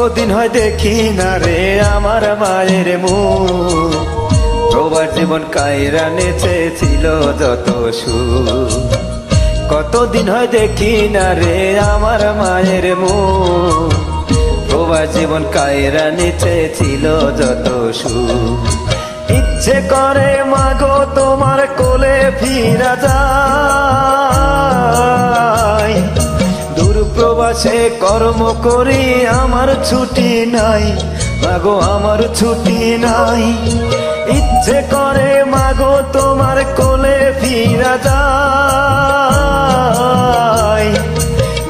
কতদিন হয় দেখি না রে আমার মায়ের মুখ। প্রবাস জীবন কায়রা নেচে ছিল যত সুখ। কতদিন হয় দেখি না রে আমার মায়ের মুখ। প্রবাস জীবন কায়রা নেচে ছিল যত সুখ। ইচ্ছে করে মাগো তোমার কোলে ফিরা যায়। দূর প্রবাসে কর্ম করি আমার ছুটি নাই, মাগো আমার ছুটি নাই। ইচ্ছে করে মাগো তোমার কোলে ফিরা যায়।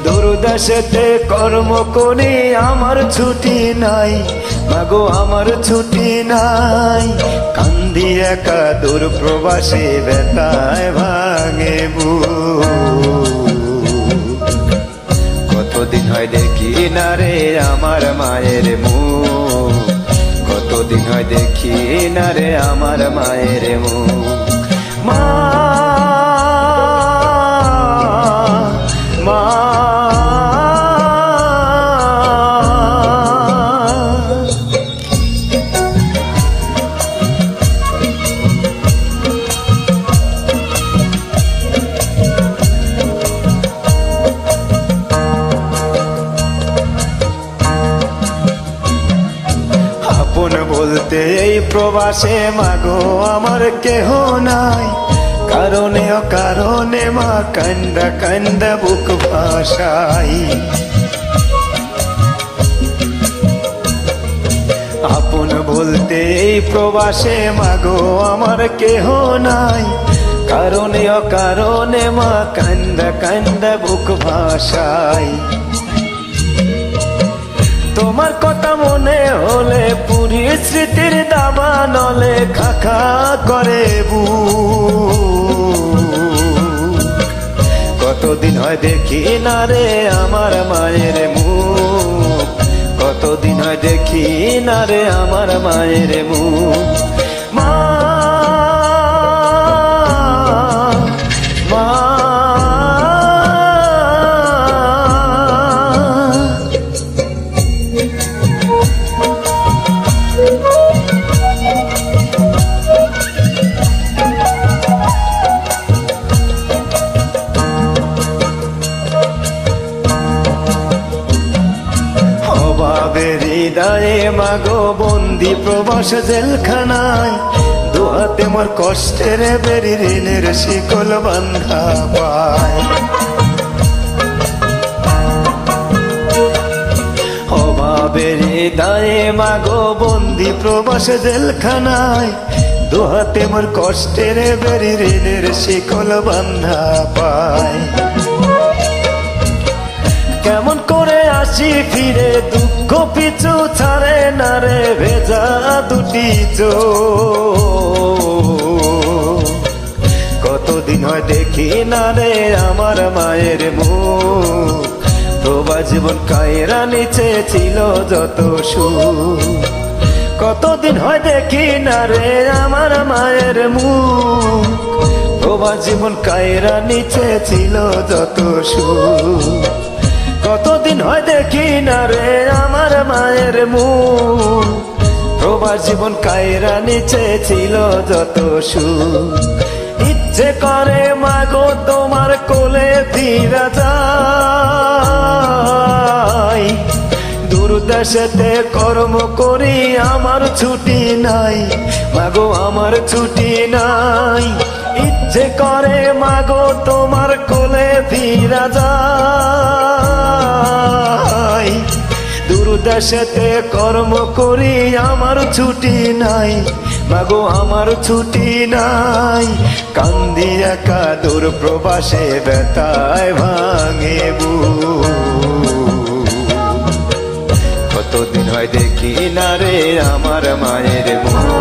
দূর দেশেতে কর্ম করি আমার ছুটি নাই, মাগো আমার ছুটি নাই। কান্দি একা দূর প্রবাসে ব্যথায় ভাঙে বুক। কতদিন হয় দেখি না রে আমার মায়ের মুখ। কতদিন হয় দেখি না রে আমার মায়ের মুখ। মা মা আপন বলতে এই প্রবাসে মাগো আমার কেহ নাই। কারণে অকারণে মা কান্দা কান্দা বুক ভাসাই। আপন বলতে এই প্রবাসে মাগো আমার কেহ নাই। কারণে অকারণে মা কান্দা কান্দা বুক ভাসাই। তোমার কথা মনে হলে পুরী স্মৃতির দাবা নলে খাখা করে বুক। কতদিন হয় দেখি না রে আমার মায়ের মুখ। কতদিন হয় দেখি না রে আমার মায়ের মুখ। মা মা হৃদয়ে মাগো বন্দি প্রবাস জেলখানায়। দুহাতে মোর কষ্টের বেরি ঋণের শিকল বান্ধা পায়। অভাবের হৃদয়ে মাগো বন্দি প্রবাস জেলখানায়। দুহাতে মোর কষ্টের বেরি ঋণের শিকল বান্ধা পায়। কেমন করে আসি ফিরে দুঃখ পিছু ছাড়ে না রে ভেজা দুটি চোখ। কতদিন হয় দেখি না রে আমার মায়ের মুখ। প্রবাস জীবন কায়রা নিচে ছিল যত সুখ। কতদিন হয় দেখি না রে আমার মায়ের মুখ। প্রবাস জীবন কায়রা নিচে ছিল যত সুখ। কতদিন হয় দেখি না রে আমার মায়ের মুখ। প্রবাস জীবন কায়রা নিচে ছিল যত সুখ। ইচ্ছে করে মাগো তোমার কোলে ফিরা যায়। দূর দেশেতে কর্ম করি আমার ছুটি নাই, মাগো আমার ছুটি নাই। ইচ্ছে করে মাগো তোমার কোলে ফিরা যায়। দূর দেশেতে কর্ম করি আমার ছুটি নাই, মাগো আমার ছুটি নাই। কান্দি একা দূর প্রবাসে ব্যথায় ভাঙে বুক। কতদিন হয় দেখি না রে আমার মায়ের মুখ।